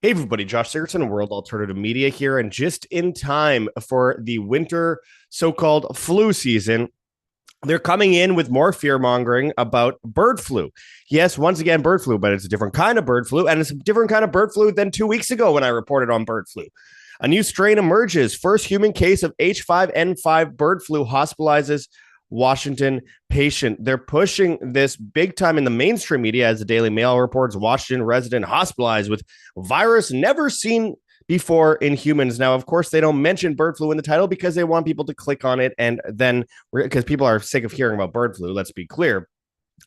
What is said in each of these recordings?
Hey everybody, Josh Sigurdson, World Alternative Media here, and just in time for the winter so-called flu season, they're coming in with more fear mongering about bird flu. Yes, once again, bird flu, but it's a different kind of bird flu, and it's a different kind of bird flu than 2 weeks ago when I reported on bird flu. A new strain emerges. First human case of H5N5 bird flu hospitalizes Washington patient. They're pushing this big time in the mainstream media as the Daily Mail reports Washington resident hospitalized with virus never seen before in humans. Now, of course, they don't mention bird flu in the title because they want people to click on it. And then, because people are sick of hearing about bird flu, let's be clear.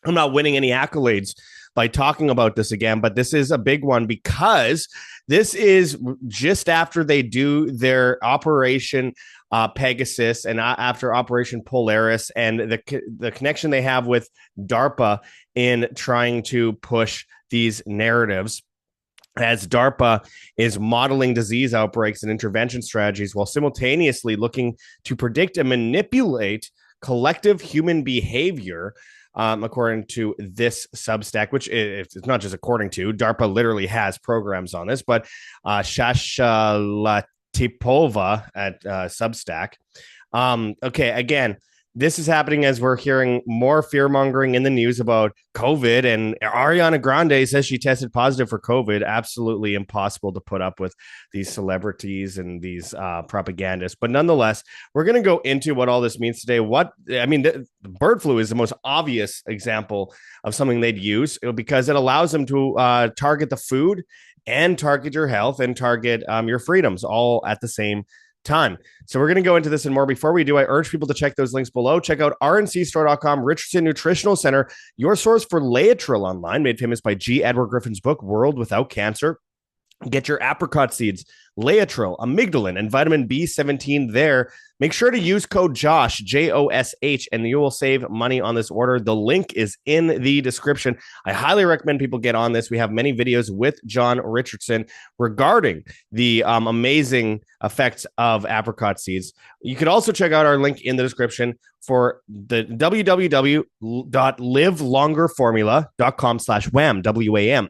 I'm not winning any accolades by talking about this again, but this is a big one because this is just after they do their Operation Pegasus and after Operation Polaris and the connection they have with DARPA in trying to push these narratives as DARPA is modeling disease outbreaks and intervention strategies while simultaneously looking to predict and manipulate collective human behavior. According to this Substack, which it's not just according to, DARPA literally has programs on this, but Shashalatipova at Substack. Okay, again, this is happening as we're hearing more fear mongering in the news about COVID. And Ariana Grande says she tested positive for COVID. Absolutely impossible to put up with these celebrities and these propagandists. But nonetheless, we're going to go into what all this means today. The bird flu is the most obvious example of something they'd use because it allows them to target the food and target your health and target your freedoms all at the same time. So we're going to go into this and more. Before we do, I urge people to check those links below. Check out rncstore.com, Richardson Nutritional Center, your source for Laetrile online, made famous by G. Edward Griffin's book, World Without Cancer. Get your apricot seeds, Laetrile, amygdalin, and vitamin B17 there. Make sure to use code JOSH, JOSH, and you will save money on this order. The link is in the description. I highly recommend people get on this. We have many videos with John Richardson regarding the amazing effects of apricot seeds. You could also check out our link in the description for the www.livelongerformula.com/WAM, WAM.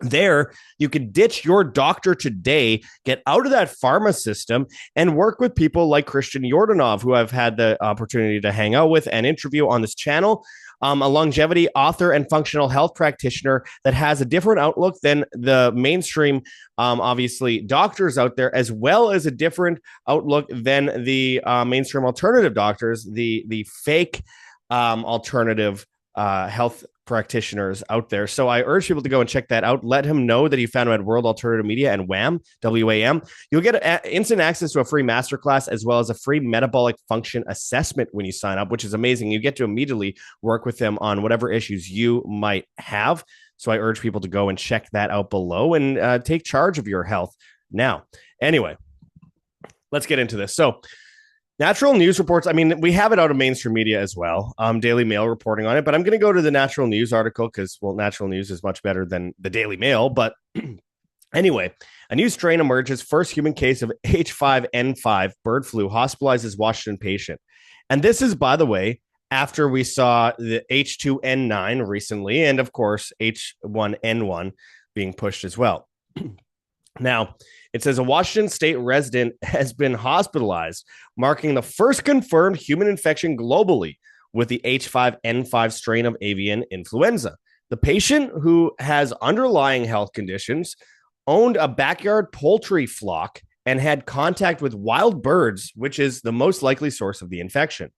There, you could ditch your doctor today, get out of that pharma system, and work with people like Christian Yordanov, who I've had the opportunity to hang out with and interview on this channel. A longevity author and functional health practitioner that has a different outlook than the mainstream, obviously, doctors out there, as well as a different outlook than the mainstream alternative doctors, the fake alternative health practitioners out there. So I urge people to go and check that out. Let him know that you found him at World Alternative Media and WAM, WAM. You'll get instant access to a free masterclass as well as a free metabolic function assessment when you sign up, which is amazing. You get to immediately work with them on whatever issues you might have. So I urge people to go and check that out below and take charge of your health now. Anyway, let's get into this. So Natural News reports, I mean, we have it out of mainstream media as well. Daily Mail reporting on it, but I'm going to go to the Natural News article because, well, Natural News is much better than the Daily Mail. But anyway, a new strain emerges. First human case of H5N5 bird flu hospitalizes Washington patient. And this is, by the way, after we saw the H2N9 recently, and of course, H1N1 being pushed as well. Now, it says a Washington state resident has been hospitalized, marking the first confirmed human infection globally with the H5N5 strain of avian influenza. The patient, who has underlying health conditions, owned a backyard poultry flock and had contact with wild birds, which is the most likely source of the infection.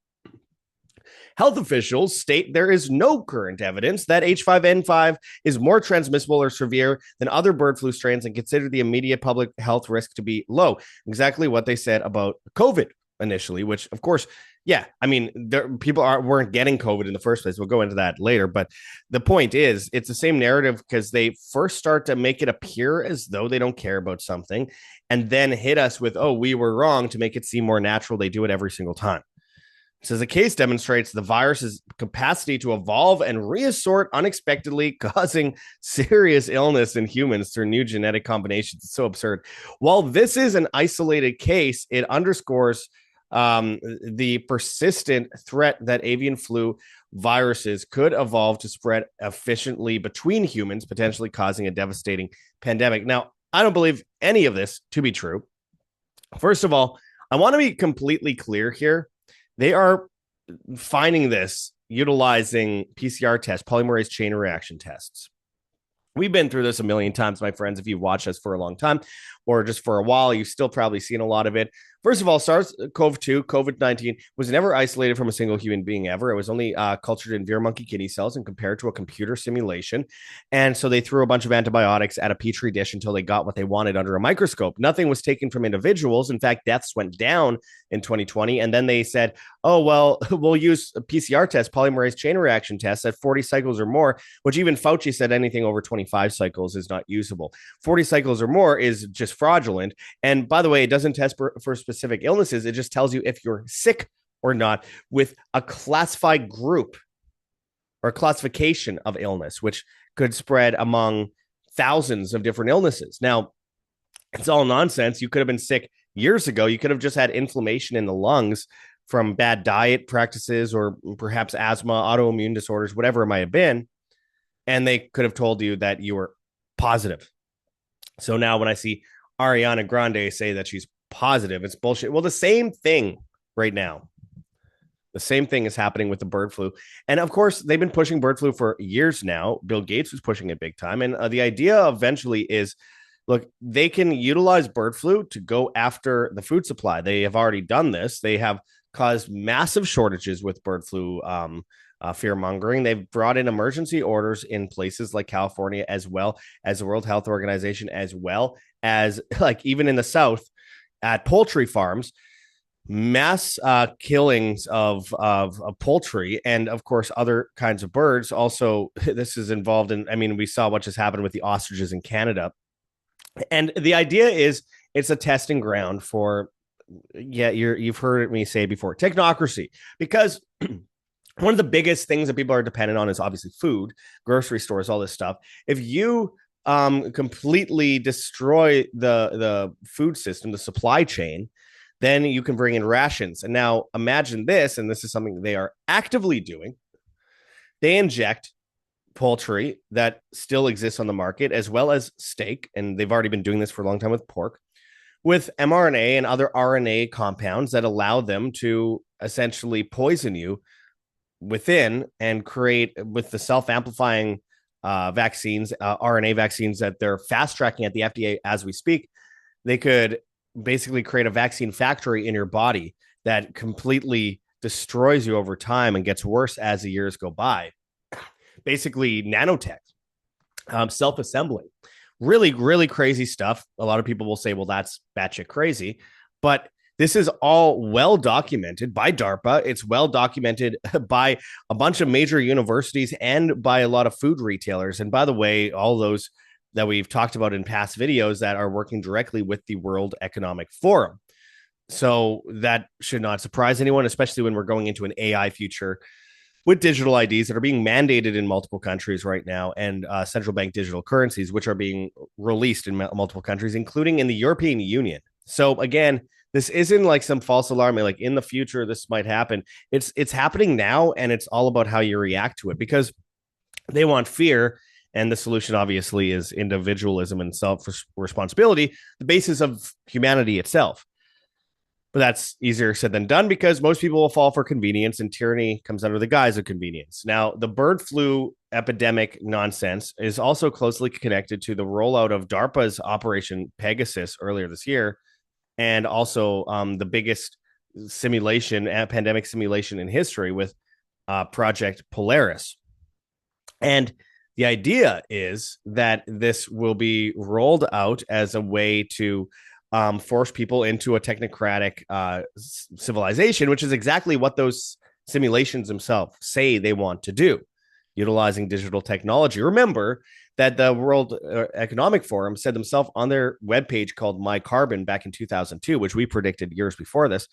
Health officials state there is no current evidence that H5N5 is more transmissible or severe than other bird flu strains and consider the immediate public health risk to be low. Exactly what they said about COVID initially, which, of course, yeah, I mean, people weren't getting COVID in the first place. We'll go into that later. But the point is, it's the same narrative because they first start to make it appear as though they don't care about something and then hit us with, oh, we were wrong to make it seem more natural. They do it every single time. Says the case demonstrates the virus's capacity to evolve and reassort unexpectedly, causing serious illness in humans through new genetic combinations. It's so absurd. While this is an isolated case, it underscores the persistent threat that avian flu viruses could evolve to spread efficiently between humans, potentially causing a devastating pandemic. Now, I don't believe any of this to be true. First of all, I want to be completely clear here. They are finding this utilizing PCR tests, polymerase chain reaction tests. We've been through this a million times, my friends. If you've watched us for a long time or just for a while, you've still probably seen a lot of it. First of all, SARS-CoV-2, COVID-19 was never isolated from a single human being ever. It was only cultured in deer monkey kidney cells and compared to a computer simulation. And so they threw a bunch of antibiotics at a petri dish until they got what they wanted under a microscope. Nothing was taken from individuals. In fact, deaths went down in 2020. And then they said, oh, well, we'll use a PCR test, polymerase chain reaction tests at 40 cycles or more, which even Fauci said anything over 25 cycles is not usable. 40 cycles or more is just fraudulent. And by the way, it doesn't test for specific illnesses. It just tells you if you're sick or not with a classified group or classification of illness, which could spread among thousands of different illnesses. Now, it's all nonsense. You could have been sick years ago. You could have just had inflammation in the lungs from bad diet practices or perhaps asthma, autoimmune disorders, whatever it might have been. And they could have told you that you were positive. So now when I see Ariana Grande say that she's positive, it's bullshit. Well, the same thing right now. The same thing is happening with the bird flu. And of course, they've been pushing bird flu for years now. Bill Gates was pushing it big time. And the idea eventually is, look, they can utilize bird flu to go after the food supply. They have already done this. They have caused massive shortages with bird flu fear mongering. They've brought in emergency orders in places like California, as well as the World Health Organization, as well as like even in the South at poultry farms, mass killings of poultry and of course other kinds of birds. Also, this is involved in, I mean, we saw what just happened with the ostriches in Canada. And the idea is it's a testing ground for, yeah, you've heard me say before, technocracy, because one of the biggest things that people are dependent on is obviously food, grocery stores, all this stuff. If you completely destroy the food system, the supply chain, then you can bring in rations. And now imagine this, and this is something they are actively doing. They inject poultry that still exists on the market, as well as steak, and they've already been doing this for a long time with pork, with mRNA and other RNA compounds that allow them to essentially poison you within and create, with the self-amplifying vaccines, RNA vaccines that they're fast tracking at the FDA as we speak, they could basically create a vaccine factory in your body that completely destroys you over time and gets worse as the years go by. Basically nanotech, self-assembling, really, really crazy stuff. A lot of people will say, well, that's batshit crazy, but this is all well documented by DARPA. It's well documented by a bunch of major universities and by a lot of food retailers. And by the way, all those that we've talked about in past videos that are working directly with the World Economic Forum. So that should not surprise anyone, especially when we're going into an AI future with digital IDs that are being mandated in multiple countries right now, and central bank digital currencies, which are being released in multiple countries, including in the European Union. So again, this isn't like some false alarm, like in the future, this might happen. It's happening now, and it's all about how you react to it, because they want fear. And the solution, obviously, is individualism and self-responsibility, the basis of humanity itself. But that's easier said than done, because most people will fall for convenience, and tyranny comes under the guise of convenience. Now, the bird flu epidemic nonsense is also closely connected to the rollout of DARPA's Operation Pegasus earlier this year, and also the biggest simulation, pandemic simulation in history with Project Polaris. And the idea is that this will be rolled out as a way to force people into a technocratic civilization, which is exactly what those simulations themselves say they want to do, utilizing digital technology. Remember that the World Economic Forum said themselves on their webpage called My Carbon back in 2002, which we predicted years before this,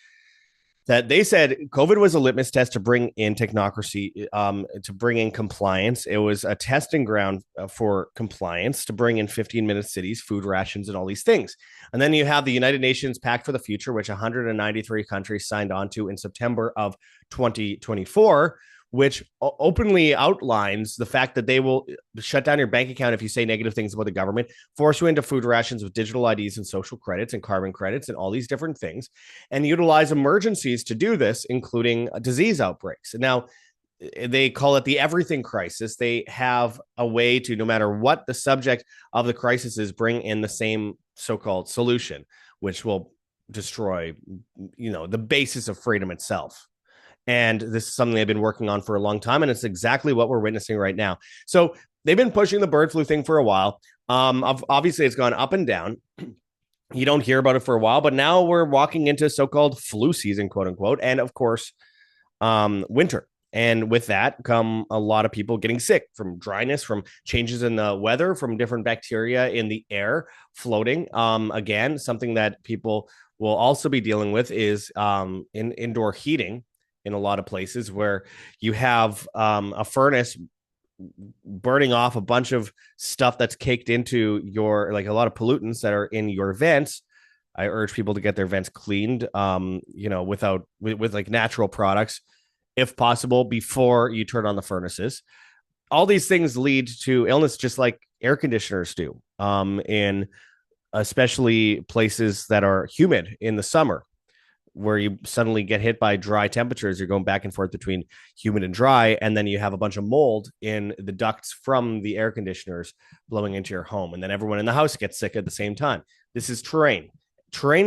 that they said COVID was a litmus test to bring in technocracy, to bring in compliance. It was a testing ground for compliance, to bring in 15-minute cities, food rations, and all these things. And then you have the United Nations Pact for the Future, which 193 countries signed on to in September of 2024, which openly outlines the fact that they will shut down your bank account if you say negative things about the government, force you into food rations with digital IDs and social credits and carbon credits and all these different things, and utilize emergencies to do this, including disease outbreaks. Now, they call it the everything crisis. They have a way to, no matter what the subject of the crisis is, bring in the same so-called solution, which will destroy, the basis of freedom itself. And this is something they've been working on for a long time, and it's exactly what we're witnessing right now. So they've been pushing the bird flu thing for a while. Obviously, it's gone up and down. You don't hear about it for a while, but now we're walking into so-called flu season, quote unquote, and of course, winter. And with that come a lot of people getting sick from dryness, from changes in the weather, from different bacteria in the air floating. Again, something that people will also be dealing with is in indoor heating in a lot of places where you have a furnace burning off a bunch of stuff that's caked into your, like a lot of pollutants that are in your vents. I urge people to get their vents cleaned, with like natural products, if possible, before you turn on the furnaces. All these things lead to illness, just like air conditioners do, in especially places that are humid in the summer, where you suddenly get hit by dry temperatures. You're going back and forth between humid and dry, and then you have a bunch of mold in the ducts from the air conditioners blowing into your home, and then everyone in the house gets sick at the same time. This is terrain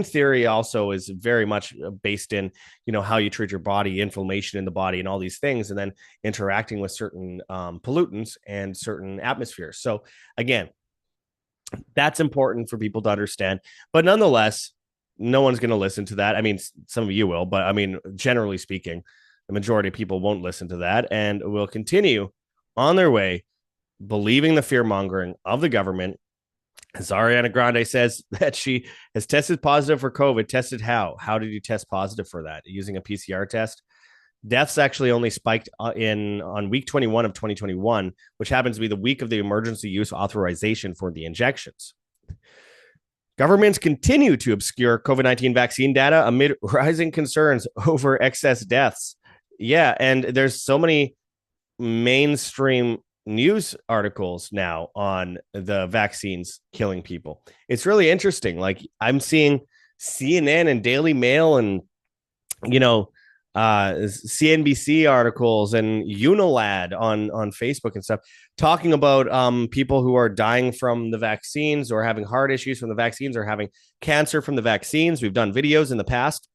theory. Also is very much based in, how you treat your body, inflammation in the body, and all these things, and then interacting with certain pollutants and certain atmospheres. So again, that's important for people to understand, but nonetheless, no one's going to listen to that. I mean, some of you will, but I mean, generally speaking, the majority of people won't listen to that and will continue on their way, believing the fear mongering of the government. As Ariana Grande says that she has tested positive for COVID. Tested how? How did you test positive for that? Using a PCR test? Deaths actually only spiked on week 21 of 2021, which happens to be the week of the emergency use authorization for the injections. Governments continue to obscure COVID-19 vaccine data amid rising concerns over excess deaths. Yeah, and there's so many mainstream news articles now on the vaccines killing people. It's really interesting. Like, I'm seeing CNN and Daily Mail and, CNBC articles and Unilad on Facebook and stuff talking about people who are dying from the vaccines, or having heart issues from the vaccines, or having cancer from the vaccines. We've done videos in the past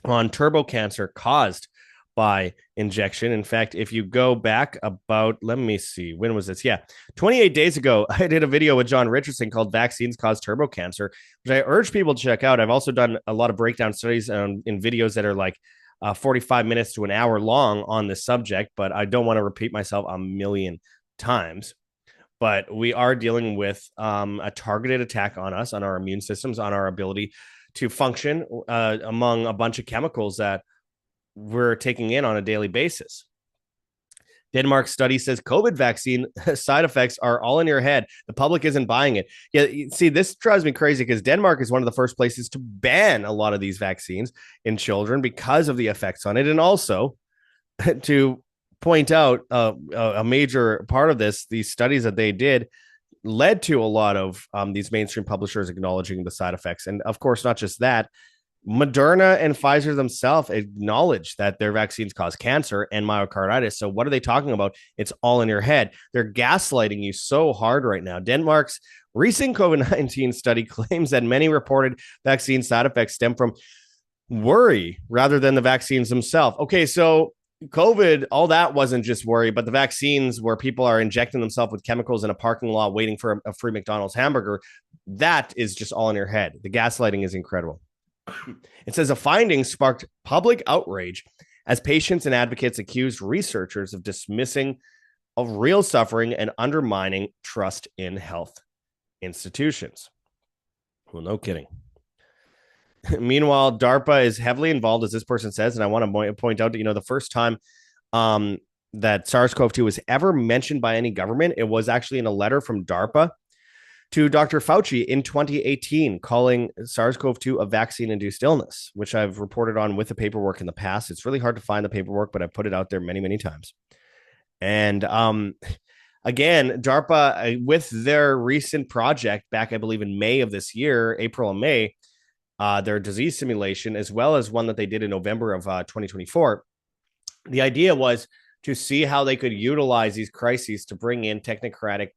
on turbo cancer caused by injection. In fact, if you go back about, let me see, when was this? Yeah, 28 days ago, I did a video with John Richardson called Vaccines Cause Turbo Cancer, which I urge people to check out. I've also done a lot of breakdown studies in videos that are like 45 minutes to an hour long on this subject, but I don't want to repeat myself a million times. But we are dealing with a targeted attack on us, on our immune systems, on our ability to function among a bunch of chemicals that we're taking in on a daily basis. Denmark's study says COVID vaccine side effects are all in your head. The public isn't buying it. Yeah, see, this drives me crazy because Denmark is one of the first places to ban a lot of these vaccines in children because of the effects on it. And also to point out a major part of this, these studies that they did led to a lot of these mainstream publishers acknowledging the side effects. And of course, not just that, Moderna and Pfizer themselves acknowledge that their vaccines cause cancer and myocarditis. So what are they talking about? It's all in your head. They're gaslighting you so hard right now. Denmark's recent COVID-19 study claims that many reported vaccine side effects stem from worry rather than the vaccines themselves. Okay, so COVID, all that wasn't just worry, but the vaccines where people are injecting themselves with chemicals in a parking lot waiting for a free McDonald's hamburger, that is just all in your head. The gaslighting is incredible. It says a finding sparked public outrage as patients and advocates accused researchers of dismissing of real suffering and undermining trust in health institutions. Well, no kidding. Meanwhile, DARPA is heavily involved, as this person says, and I want to point out that, the first time that SARS-CoV-2 was ever mentioned by any government, it was actually in a letter from DARPA to Dr. Fauci in 2018, calling SARS-CoV-2 a vaccine-induced illness, which I've reported on with the paperwork in the past. It's really hard to find the paperwork, but I've put it out there many, many times. And again, DARPA, with their recent project back, I believe, in May of this year, April and May, their disease simulation, as well as one that they did in November of 2024, the idea was to see how they could utilize these crises to bring in technocratic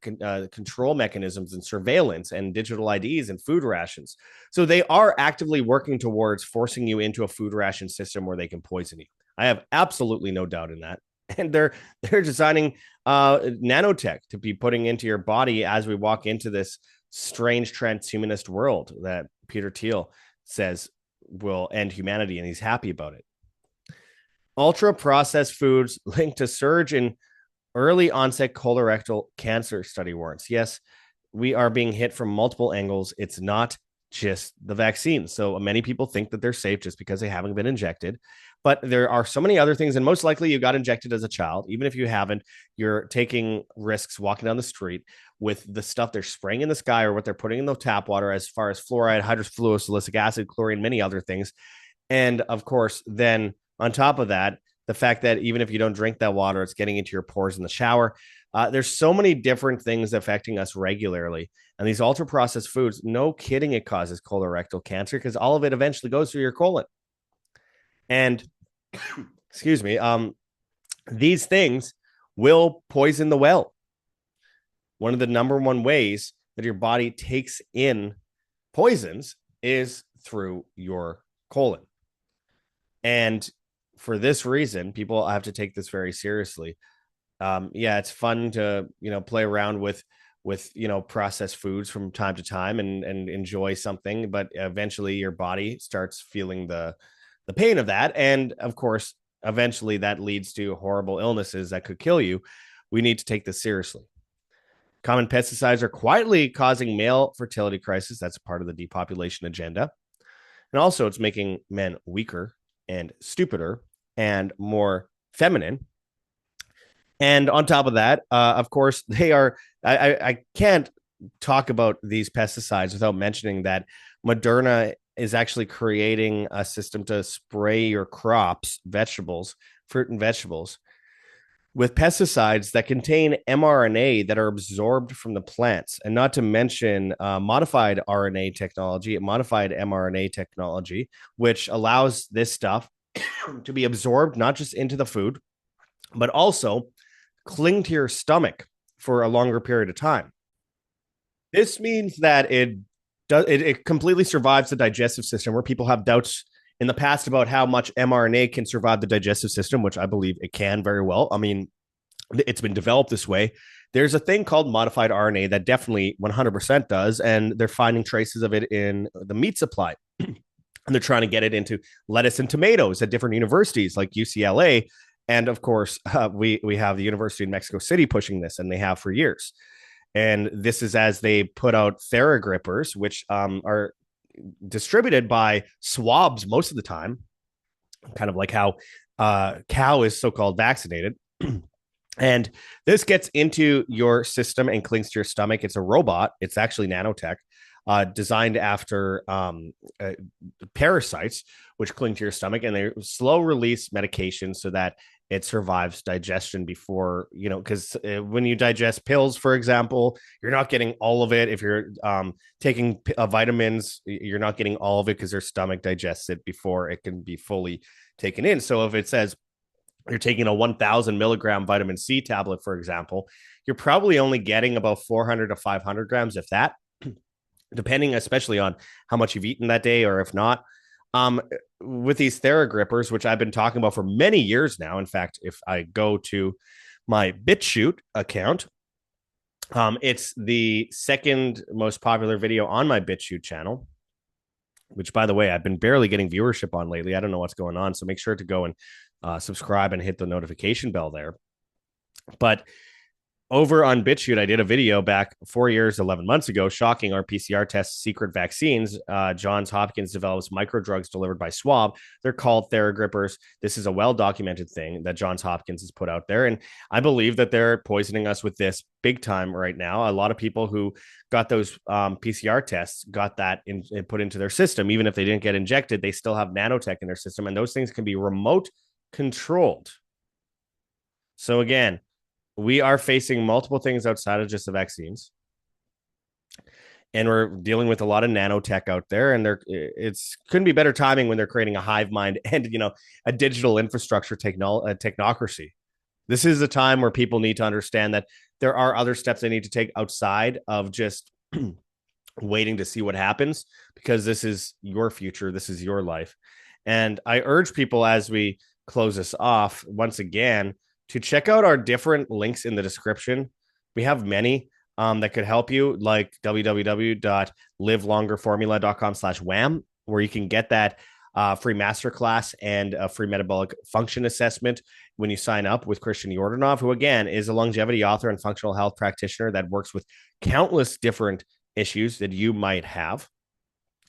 control mechanisms and surveillance and digital IDs and food rations. So they are actively working towards forcing you into a food ration system where they can poison you. I have absolutely no doubt in that. And they're designing nanotech to be putting into your body as we walk into this strange transhumanist world that Peter Thiel says will end humanity, and he's happy about it. Ultra processed foods linked to surge in early onset colorectal cancer, study warrants. Yes, we are being hit from multiple angles. It's not just the vaccine. So many people think that they're safe just because they haven't been injected. But there are so many other things. And most likely you got injected as a child. Even if you haven't, you're taking risks walking down the street with the stuff they're spraying in the sky or what they're putting in the tap water as far as fluoride, hydrofluorosilicic acid, chlorine, many other things. And of course, then on top of that, the fact that even if you don't drink that water, it's getting into your pores in the shower. There's so many different things affecting us regularly. And these ultra processed foods, no kidding, it causes colorectal cancer because all of it eventually goes through your colon. And excuse me, these things will poison the well. One of the number one ways that your body takes in poisons is through your colon. And for this reason, people have to take this very seriously. Yeah, it's fun to, play around with processed foods from time to time and enjoy something, but eventually your body starts feeling the pain of that. And of course, eventually that leads to horrible illnesses that could kill you. We need to take this seriously. Common pesticides are quietly causing male fertility crisis. That's part of the depopulation agenda. And also it's making men weaker and stupider and more feminine. And on top of that, of course, they are, I can't talk about these pesticides without mentioning that Moderna is actually creating a system to spray your crops, vegetables, fruit and vegetables with pesticides that contain mRNA that are absorbed from the plants, and not to mention modified RNA technology, modified mRNA technology, which allows this stuff to be absorbed not just into the food, but also cling to your stomach for a longer period of time. This means that it completely survives the digestive system, where people have doubts in the past about how much mRNA can survive the digestive system, which I believe it can very well. I mean, it's been developed this way. There's a thing called modified RNA that definitely 100% does, and they're finding traces of it in the meat supply. And they're trying to get it into lettuce and tomatoes at different universities like UCLA. And of course, we have the University of Mexico City pushing this, and they have for years. And this is as they put out Theragrippers, which are distributed by swabs most of the time, kind of like how cow is so-called vaccinated. And this gets into your system and clings to your stomach. It's a robot. It's actually nanotech, designed after parasites, which cling to your stomach, and they slow release medication so that it survives digestion before, because when you digest pills, for example, you're not getting all of it. If you're taking vitamins, you're not getting all of it because their stomach digests it before it can be fully taken in. So if it says you're taking a 1,000 milligram vitamin C tablet, for example, you're probably only getting about 400 to 500 grams, if that, depending especially on how much you've eaten that day, or if not. With these Theragrippers, which I've been talking about for many years now. In fact, if I go to my BitChute account, it's the second most popular video on my BitChute channel, which, by the way, I've been barely getting viewership on lately. I don't know what's going on. So make sure to go and subscribe and hit the notification bell there. But over on BitChute, I did a video back 4 years, 11 months ago, shocking our PCR test secret vaccines. Johns Hopkins develops microdrugs delivered by swab. They're called Theragrippers. This is a well-documented thing that Johns Hopkins has put out there. And I believe that they're poisoning us with this big time right now. A lot of people who got those PCR tests got that put into their system. Even if they didn't get injected, they still have nanotech in their system. And those things can be remote controlled. So again, we are facing multiple things outside of just the vaccines, and we're dealing with a lot of nanotech out there, and it's couldn't be better timing when they're creating a hive mind and a digital infrastructure technocracy. This is a time where people need to understand that there are other steps they need to take outside of just waiting to see what happens, because this is your future, this is your life. And I urge people, as we close this off once again, to check out our different links in the description. We have many that could help you, like www.livelongerformula.com/wham, where you can get that free masterclass and a free metabolic function assessment when you sign up with Christian Yordanov, who again is a longevity author and functional health practitioner that works with countless different issues that you might have.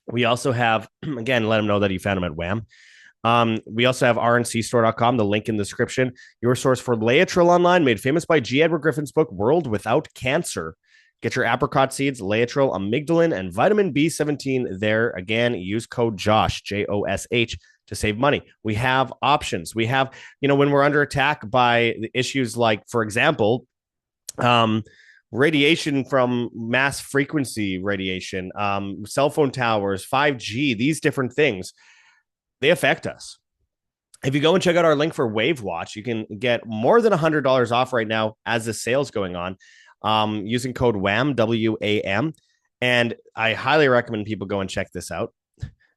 We also have, again, let them know that you found them at Wham. We also have rncstore.com, the link in the description, your source for Laetrile Online, made famous by G. Edward Griffin's book, World Without Cancer. Get your apricot seeds, Laetrile, amygdalin, and vitamin B17 there. Again, use code JOSH, JOSH, to save money. We have options. We have, when we're under attack by issues like, for example, radiation from mass frequency radiation, cell phone towers, 5G, these different things, they affect us. If you go and check out our link for Wave Watch, you can get more than $100 off right now as the sale's going on, using code WAM, WAM. And I highly recommend people go and check this out.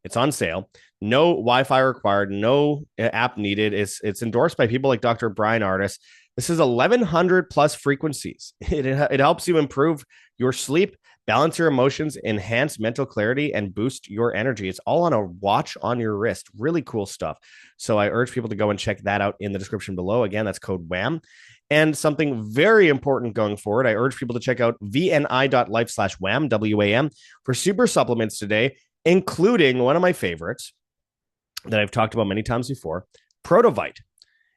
It's on sale. No Wi-Fi required, no app needed. It's endorsed by people like Dr. Brian Artis. This is 1,100 plus frequencies. It helps you improve your sleep, balance your emotions, enhance mental clarity, and boost your energy. It's all on a watch on your wrist. Really cool stuff. So I urge people to go and check that out in the description below. Again, that's code WHAM. And something very important going forward, I urge people to check out vni.life/WHAM, WAM, for super supplements today, including one of my favorites that I've talked about many times before, Protovite.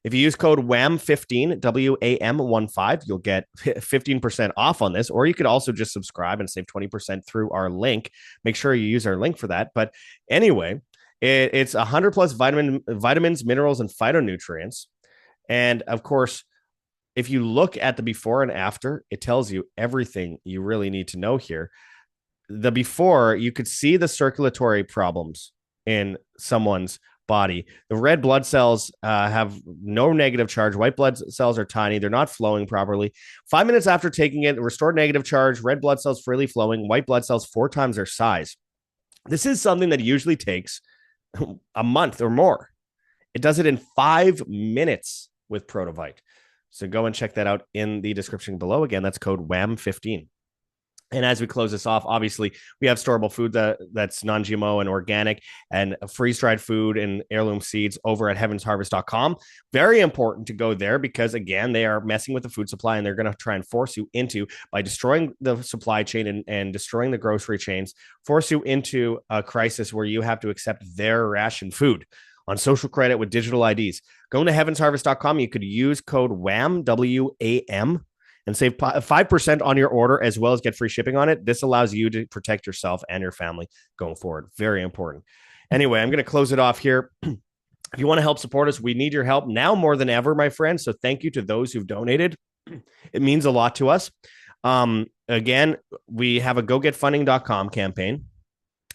If you use code WAM15, WAM15, you'll get 15% off on this, or you could also just subscribe and save 20% through our link. Make sure you use our link for that. But anyway, it's 100 plus vitamins, minerals, and phytonutrients. And of course, if you look at the before and after, it tells you everything you really need to know here. The before, you could see the circulatory problems in someone's body. The red blood cells have no negative charge. White blood cells are tiny. They're not flowing properly. 5 minutes after taking it, restored negative charge, red blood cells freely flowing, white blood cells 4 times their size. This is something that usually takes a month or more. It does it in 5 minutes with Protovite. So go and check that out in the description below. Again, that's code WAM15. And as we close this off, obviously, we have storable food that's non-GMO and organic, and freeze-dried food and heirloom seeds over at heavensharvest.com. Very important to go there because, again, they are messing with the food supply, and they're going to try and force you into, by destroying the supply chain and destroying the grocery chains, force you into a crisis where you have to accept their ration food on social credit with digital IDs. Going to heavensharvest.com, you could use code WAM, WAM, and save 5% on your order, as well as get free shipping on it. This allows you to protect yourself and your family going forward. Very important. Anyway, I'm going to close it off here. If you want to help support us, we need your help now more than ever, my friends. So thank you to those who've donated. It means a lot to us. Again, we have a gogetfunding.com campaign,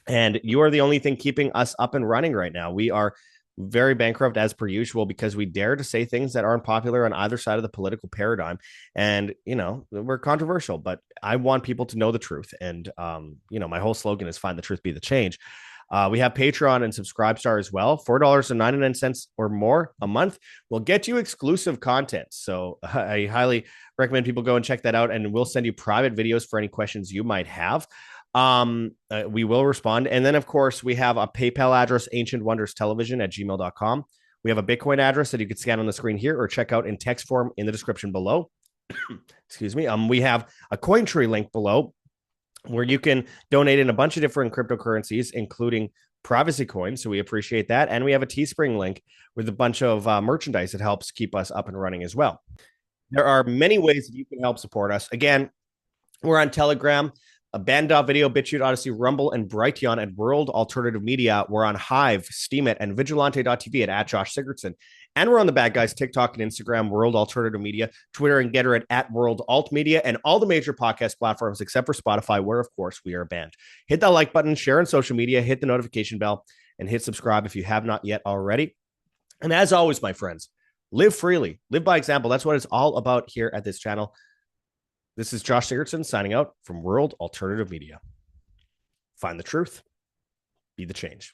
and you are the only thing keeping us up and running right now. We are very bankrupt as per usual because we dare to say things that aren't popular on either side of the political paradigm. And, we're controversial, but I want people to know the truth. And, my whole slogan is find the truth, be the change. We have Patreon and Subscribestar as well. $4.99 or more a month will get you exclusive content. So I highly recommend people go and check that out, and we'll send you private videos for any questions you might have. We will respond. And then, of course, we have a PayPal address, ancientwonderstelevision@gmail.com. We have a Bitcoin address that you can scan on the screen here or check out in text form in the description below. Excuse me. We have a Cointree link below where you can donate in a bunch of different cryptocurrencies, including privacy coins. So we appreciate that. And we have a Teespring link with a bunch of merchandise that helps keep us up and running as well. There are many ways that you can help support us. Again, we're on Telegram, Band.video, BitChute, Odyssey, Rumble, and Brighteon at World Alternative Media. We're on Hive, Steemit, and Vigilante.tv at Josh Sigurdson. And we're on the Bad Guys TikTok and Instagram, World Alternative Media, Twitter and Getter at World Alt Media, and all the major podcast platforms except for Spotify, where, of course, we are banned. Hit that like button, share on social media, hit the notification bell, and hit subscribe if you have not yet already. And as always, my friends, live freely, live by example. That's what it's all about here at this channel. This is Josh Sigurdson signing out from World Alternative Media. Find the truth, be the change.